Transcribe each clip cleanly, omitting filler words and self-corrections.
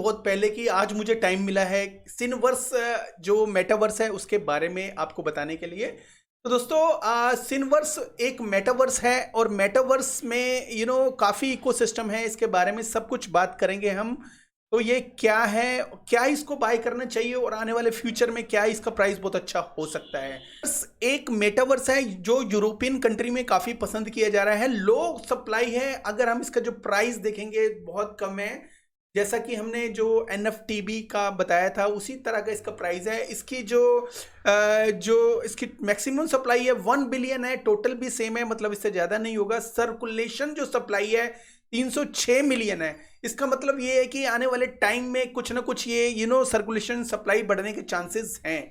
बहुत पहले की, आज मुझे टाइम मिला है सिनवर्स जो मेटावर्स है उसके बारे में आपको बताने के लिए। तो दोस्तों सिनवर्स एक मेटावर्स है और मेटावर्स में काफ़ी इकोसिस्टम है, इसके बारे में सब कुछ बात करेंगे हम। तो ये क्या है, क्या इसको बाय करना चाहिए और आने वाले फ्यूचर में क्या इसका प्राइस बहुत अच्छा हो सकता है। बस एक मेटावर्स है जो यूरोपियन कंट्री में काफ़ी पसंद किया जा रहा है, लो सप्लाई है। अगर हम इसका जो प्राइस देखेंगे बहुत कम है, जैसा कि हमने जो NFTB का बताया था उसी तरह का इसका प्राइस है। इसकी जो इसकी मैक्सिमम सप्लाई है 1 बिलियन है, टोटल भी सेम है, मतलब इससे ज़्यादा नहीं होगा। सर्कुलेशन जो सप्लाई है 306 मिलियन है। इसका मतलब ये है कि आने वाले टाइम में कुछ ना कुछ ये सर्कुलेशन सप्लाई बढ़ने के चांसेस हैं।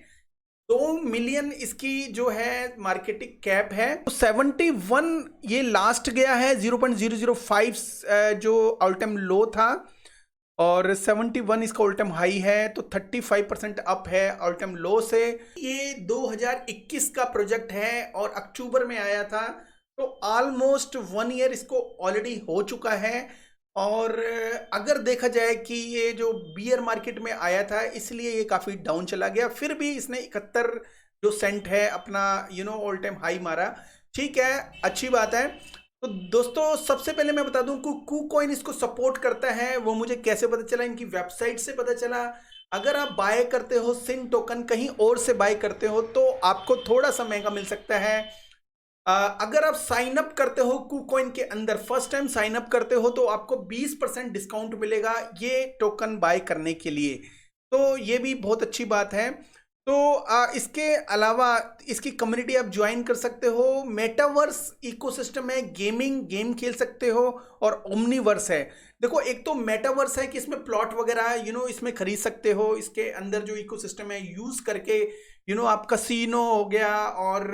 2 मिलियन इसकी जो है मार्केटिंग कैप है। तो 71 ये लास्ट गया है, 0.005 जो ऑल टाइम लो था, और 71 इसका ऑल टाइम हाई है। तो 35% अप है ऑल टाइम लो से। ये 2021 का प्रोजेक्ट है और अक्टूबर में आया था, तो ऑलमोस्ट 1 ईयर इसको ऑलरेडी हो चुका है। और अगर देखा जाए कि ये जो बियर मार्केट में आया था इसलिए ये काफ़ी डाउन चला गया, फिर भी इसने 71 जो सेंट है अपना ऑल टाइम हाई मारा। ठीक है, अच्छी बात है। तो दोस्तों सबसे पहले मैं बता दूं कि KuCoin इसको सपोर्ट करता है। वो मुझे कैसे पता चला, इनकी वेबसाइट से पता चला। अगर आप बाय करते हो सिन टोकन कहीं और से बाय करते हो तो आपको थोड़ा सा महंगा मिल सकता है। अगर आप साइन अप करते हो KuCoin के अंदर, फर्स्ट टाइम साइन अप करते हो, तो आपको 20% डिस्काउंट मिलेगा ये टोकन बाय करने के लिए। तो ये भी बहुत अच्छी बात है। तो इसके अलावा इसकी कम्युनिटी आप ज्वाइन कर सकते हो। मेटावर्स इकोसिस्टम है, गेम खेल सकते हो, और ओमनीवर्स है। देखो, एक तो मेटावर्स है कि इसमें प्लॉट वगैरह इसमें खरीद सकते हो। इसके अंदर जो इकोसिस्टम है यूज करके आप कसिनो हो गया और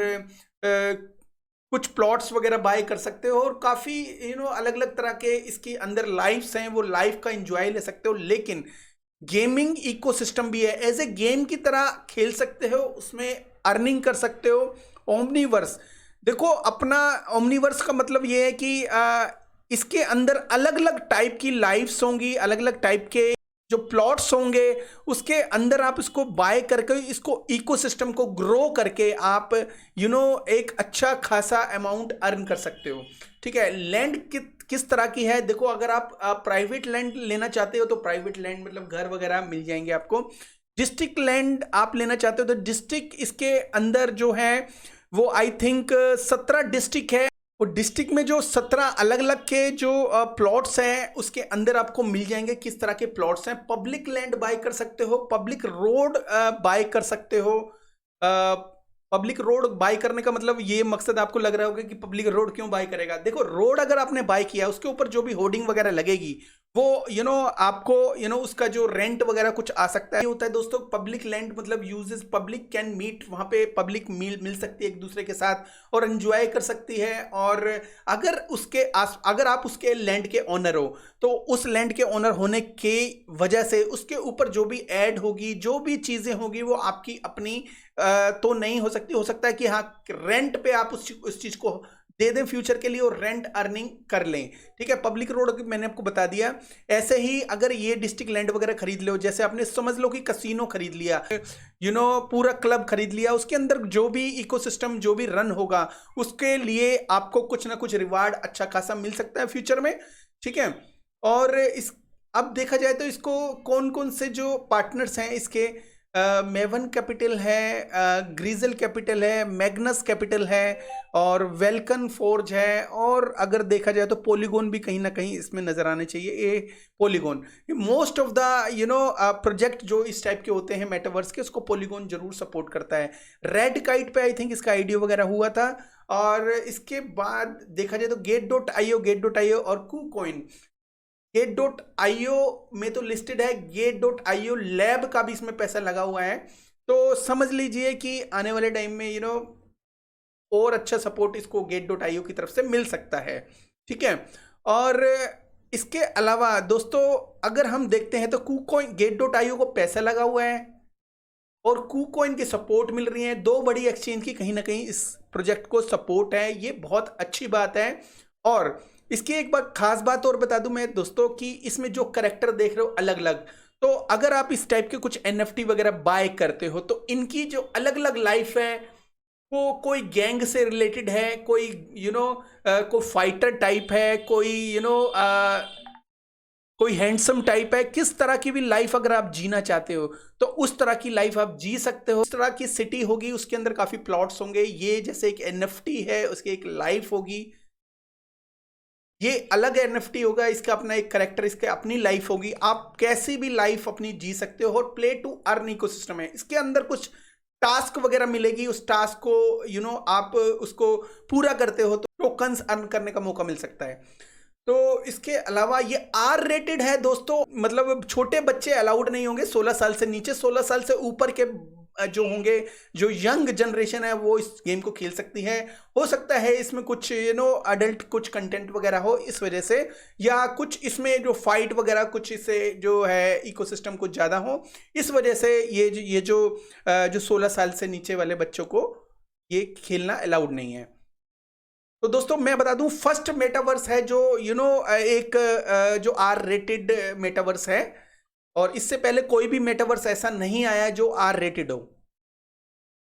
कुछ प्लॉट्स वगैरह बाय कर सकते हो, और काफ़ी अलग अलग तरह के इसके अंदर लाइफ्स हैं, वो लाइफ का एंजॉय ले सकते हो। लेकिन गेमिंग इकोसिस्टम भी है, एज ए गेम की तरह खेल सकते हो, उसमें अर्निंग कर सकते हो। ओमनीवर्स, देखो अपना ओमनीवर्स का मतलब ये है कि इसके अंदर अलग अलग टाइप की लाइफ्स होंगी, अलग अलग टाइप के जो प्लॉट्स होंगे, उसके अंदर आप इसको बाय करके इसको इकोसिस्टम को ग्रो करके आप एक अच्छा खासा अमाउंट अर्न कर सकते हो। ठीक है, लैंड किस तरह की है, देखो अगर आप प्राइवेट लैंड लेना चाहते हो तो प्राइवेट लैंड मतलब घर वगैरह मिल जाएंगे आपको। डिस्ट्रिक्ट लैंड आप लेना चाहते हो तो डिस्ट्रिक्ट इसके अंदर जो है वो आई थिंक 17 डिस्ट्रिक्ट है। और डिस्ट्रिक्ट में जो 17 अलग अलग के जो प्लॉट्स हैं उसके अंदर आपको मिल जाएंगे किस तरह के प्लॉट्स हैं। पब्लिक लैंड बाय कर सकते हो, पब्लिक रोड बाय कर सकते हो। पब्लिक रोड बाय करने का मतलब ये मकसद आपको लग रहा होगा कि पब्लिक रोड क्यों बाय करेगा। देखो, रोड अगर आपने बाय किया उसके ऊपर जो भी होर्डिंग वगैरह लगेगी वो आपको उसका जो रेंट वगैरह कुछ आ सकता है। ये होता है दोस्तों पब्लिक लैंड, मतलब यूजेस पब्लिक कैन मीट, वहां पे पब्लिक मिल सकती है एक दूसरे के साथ और एंजॉय कर सकती है। और अगर आप उसके लैंड के ओनर हो तो उस लैंड के ओनर होने के वजह से उसके ऊपर जो भी ऐड होगी, जो भी चीजें होगी, वो आपकी अपनी तो नहीं हो सकती। हो सकता है कि हाँ रेंट पे आप उस चीज को दे दें फ्यूचर के लिए और रेंट अर्निंग कर लें। ठीक है, पब्लिक रोड मैंने आपको बता दिया। ऐसे ही अगर ये डिस्ट्रिक्ट लैंड वगैरह खरीद लो, जैसे आपने समझ लो कि कसिनो खरीद लिया, पूरा क्लब खरीद लिया, उसके अंदर जो भी इकोसिस्टम जो भी रन होगा उसके लिए आपको कुछ ना कुछ रिवार्ड अच्छा खासा मिल सकता है फ्यूचर में। ठीक है, और अब देखा जाए तो इसको कौन कौन से जो पार्टनर्स हैं इसके, मेवन कैपिटल है, ग्रीजल कैपिटल है, मैग्नस कैपिटल है, और वेलकन फोर्ज है, और अगर देखा जाए तो पॉलीगॉन भी कहीं ना कहीं इसमें नजर आने चाहिए। ये polygon, most of the project जो इस टाइप के होते हैं मेटावर्स के, उसको पॉलीगॉन जरूर सपोर्ट करता है। रेड काइट पे आई थिंक इसका आईडियो वगैरह हुआ था। और इसके बाद देखा जाए तो गेट.io और KuCoin। गेट.io में तो लिस्टेड है, गेट.io लैब का भी इसमें पैसा लगा हुआ है। तो समझ लीजिए कि आने वाले टाइम में और अच्छा सपोर्ट इसको गेट.io की तरफ से मिल सकता है। ठीक है, और इसके अलावा दोस्तों अगर हम देखते हैं तो KuCoin, गेट.io को पैसा लगा हुआ है और KuCoin की सपोर्ट मिल रही है। दो बड़ी एक्सचेंज की कहीं ना कहीं इस प्रोजेक्ट को सपोर्ट है, ये बहुत अच्छी बात है। और इसकी एक बात खास बात और बता दूं मैं दोस्तों कि इसमें जो करेक्टर देख रहे हो अलग अलग, अगर आप इस टाइप के कुछ NFT वगैरह बाय करते हो तो इनकी जो अलग अलग लाइफ है वो कोई गैंग से रिलेटेड है, कोई कोई फाइटर टाइप है, कोई कोई हैंडसम टाइप है। किस तरह की भी लाइफ अगर आप जीना चाहते हो तो उस तरह की लाइफ आप जी सकते हो। इस तरह की सिटी होगी, उसके अंदर काफी प्लॉट्स होंगे। ये जैसे एक NFT है, उसकी एक लाइफ होगी। ये अलग NFT होगा, इसका अपना एक करेक्टर, इसके अपनी लाइफ होगी। आप कैसी भी लाइफ अपनी जी सकते हो। और प्ले टू अर्न इकोसिस्टम है, इसके अंदर कुछ टास्क वगैरह मिलेगी। उस टास्क को आप उसको पूरा करते हो तो टोकन्स अर्न करने का मौका मिल सकता है। तो इसके अलावा ये R-रेटेड है दोस्तों, मतलब छोटे बच्चे अलाउड नहीं होंगे 16 साल से नीचे। 16 साल से ऊपर के जो होंगे, जो यंग जनरेशन है, वो इस गेम को खेल सकती है। हो सकता है इसमें कुछ अडल्ट कुछ कंटेंट वगैरह हो इस वजह से, या कुछ इसमें जो फाइट वगैरह कुछ इससे जो है इकोसिस्टम कुछ ज़्यादा हो, इस वजह से ये जो 16 साल से नीचे वाले बच्चों को ये खेलना अलाउड नहीं है। तो दोस्तों मैं बता दूं, फर्स्ट मेटावर्स है जो एक जो R-रेटेड मेटावर्स है, और इससे पहले कोई भी मेटावर्स ऐसा नहीं आया जो R-रेटेड हो।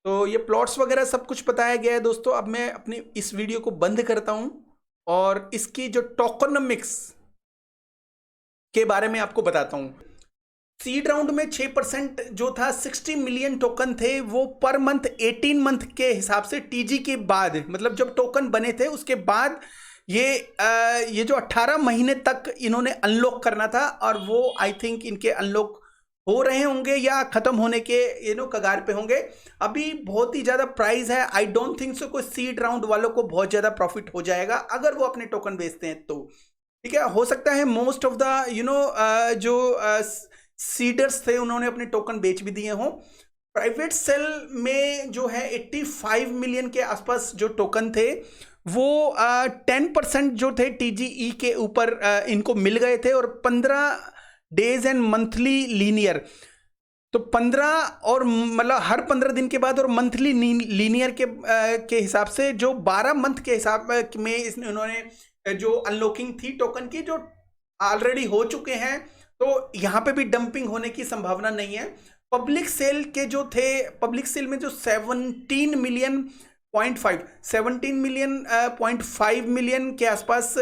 तो ये प्लॉट्स वगैरह सब कुछ बताया गया है दोस्तों। अब मैं अपनी इस वीडियो को बंद करता हूं और इसकी जो टोकनोमिक्स के बारे में आपको बताता हूं। सीड राउंड में 6% जो था 60 मिलियन टोकन थे, वो पर मंथ 18 मंथ के हिसाब से TG के बाद, मतलब जब टोकन बने थे उसके बाद ये जो 18 महीने तक इन्होंने अनलॉक करना था, और वो आई थिंक इनके अनलॉक हो रहे होंगे या खत्म होने के कगार पे होंगे। अभी बहुत ही ज़्यादा प्राइस है। आई डोंट थिंक सो कोई सीड राउंड वालों को बहुत ज़्यादा प्रॉफिट हो जाएगा अगर वो अपने टोकन बेचते हैं तो। ठीक है, हो सकता है मोस्ट ऑफ द जो सीडर्स थे उन्होंने अपने टोकन बेच भी दिए हों। प्राइवेट सेल में जो है 85 मिलियन के आसपास जो टोकन थे, वो 10% जो थे TGE के ऊपर इनको मिल गए थे, और 15 डेज एंड मंथली लीनियर। तो 15 और मतलब हर 15 दिन के बाद, और मंथली लीनियर के हिसाब से जो 12 मंथ के हिसाब में इन्होंने जो अनलॉकिंग थी टोकन की, जो ऑलरेडी हो चुके हैं। तो यहाँ पे भी डंपिंग होने की संभावना नहीं है। पब्लिक सेल के जो थे, पब्लिक सेल में जो 17 मिलियन 17 मिलियन के आसपास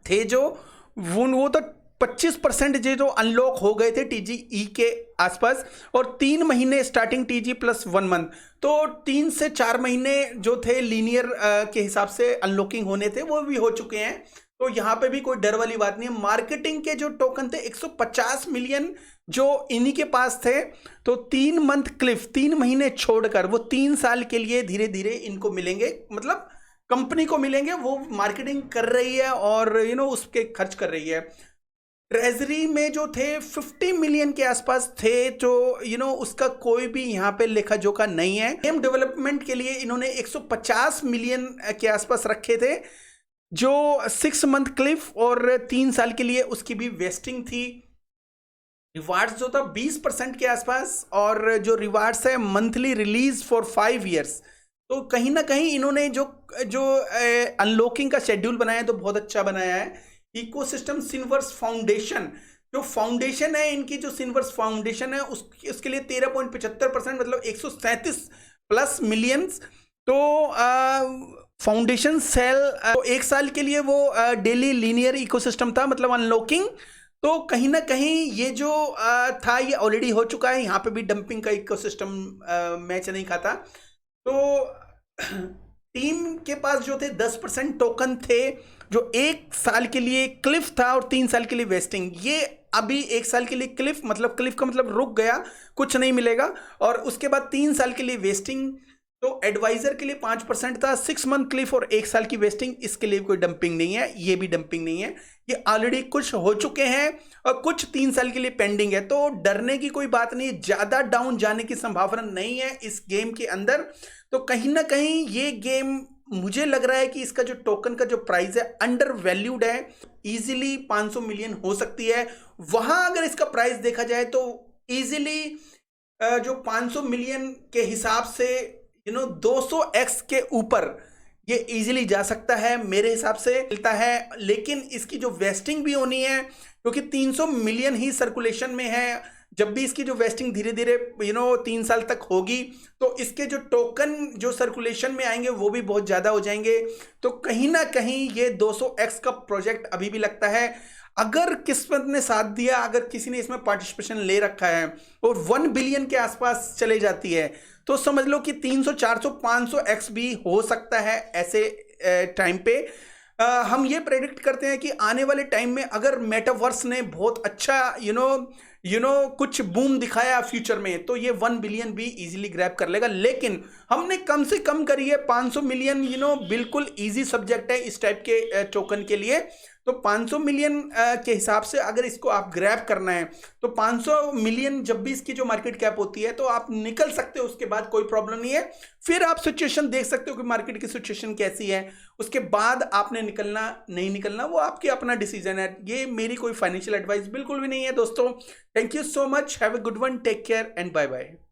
थे, जो वो तो 25% जो अनलॉक हो गए थे TGE के आसपास, और 3 महीने स्टार्टिंग TG प्लस 1 मंथ, तो 3 से 4 महीने जो थे लीनियर के हिसाब से अनलॉकिंग होने थे, वो भी हो चुके हैं। तो यहाँ पे भी कोई डर वाली बात नहीं है। मार्केटिंग के जो टोकन थे 150 मिलियन जो इन्हीं के पास थे, तो 3 मंथ क्लिफ, 3 महीने छोड़कर वो 3 साल के लिए धीरे धीरे इनको मिलेंगे, मतलब कंपनी को मिलेंगे। वो मार्केटिंग कर रही है और उसके खर्च कर रही है। ट्रेजरी में जो थे 50 मिलियन के आसपास थे, जो उसका कोई भी यहाँ पे लेखा जोखा नहीं है। गेम डेवलपमेंट के लिए इन्होंने 150 मिलियन के आसपास रखे थे, जो 6 मंथ क्लिफ और 3 साल के लिए उसकी भी वेस्टिंग थी। रिवार्ड्स जो था 20% के आसपास, और जो रिवार्ड्स है मंथली रिलीज फॉर 5 ईयर्स। तो कहीं ना कहीं इन्होंने जो अनलॉकिंग का शेड्यूल बनाया है तो बहुत अच्छा बनाया है। इकोसिस्टम सिनवर्स फाउंडेशन, जो फाउंडेशन है इनकी, जो सिनवर्स फाउंडेशन है उसके लिए 13.75%, मतलब 137 प्लस मिलियंस। तो फाउंडेशन सेल 1 साल के लिए वो डेली लीनियर इकोसिस्टम था, मतलब अनलॉकिंग। तो कहीं ना कहीं ये जो था ये ऑलरेडी हो चुका है। यहाँ पे भी डंपिंग का इकोसिस्टम मैच नहीं खाता। तो टीम के पास जो थे 10% टोकन थे, जो 1 साल के लिए क्लिफ था और 3 साल के लिए वेस्टिंग। ये अभी 1 साल के लिए क्लिफ का मतलब रुक गया, कुछ नहीं मिलेगा, और उसके बाद 3 साल के लिए वेस्टिंग। तो एडवाइजर के लिए 5% था, 6 मंथ क्लिफ और 1 साल की वेस्टिंग। इसके लिए कोई डंपिंग नहीं है, ये भी डंपिंग नहीं है। ये ऑलरेडी कुछ हो चुके हैं और कुछ 3 साल के लिए पेंडिंग है। तो डरने की कोई बात नहीं, ज़्यादा डाउन जाने की संभावना नहीं है इस गेम के अंदर। तो कहीं ना कहीं ये गेम, मुझे लग रहा है कि इसका जो टोकन का जो प्राइस है अंडर वैल्यूड है। इजीली 500 मिलियन हो सकती है। वहां अगर इसका प्राइस देखा जाए तो इजीली जो 500 मिलियन के हिसाब से 200x के ऊपर ये इजीली जा सकता है, मेरे हिसाब से मिलता है, लेकिन इसकी जो वेस्टिंग भी होनी है, क्योंकि 300 मिलियन ही सर्कुलेशन में है। जब भी इसकी जो वेस्टिंग धीरे धीरे 3 साल तक होगी, तो इसके जो टोकन जो सर्कुलेशन में आएंगे वो भी बहुत ज़्यादा हो जाएंगे। तो कहीं ना कहीं ये 200x का प्रोजेक्ट अभी भी लगता है। अगर किस्मत ने साथ दिया, अगर किसी ने इसमें पार्टिसिपेशन ले रखा है और 1 बिलियन के आसपास चले जाती है, तो समझ लो कि 300, 400, 500x भी हो सकता है ऐसे टाइम पे। हम ये प्रेडिक्ट करते हैं कि आने वाले टाइम में अगर मेटावर्स ने बहुत अच्छा कुछ बूम दिखाया फ्यूचर में, तो ये 1 बिलियन भी इजीली ग्रैब कर लेगा। लेकिन हमने कम से कम करी है 500 मिलियन, बिल्कुल इजी सब्जेक्ट है इस टाइप के टोकन के लिए। तो 500 मिलियन के हिसाब से अगर इसको आप ग्रैब करना है, तो 500 मिलियन जब भी इसकी जो मार्केट कैप होती है, तो आप निकल सकते हो, उसके बाद कोई प्रॉब्लम नहीं है। फिर आप सिचुएशन देख सकते हो कि मार्केट की सिचुएशन कैसी है, उसके बाद आपने निकलना नहीं निकलना वो आपकी अपना डिसीजन है। ये मेरी कोई फाइनेंशियल एडवाइस बिल्कुल भी नहीं है दोस्तों। Thank you so much, have a good one, take care and bye bye.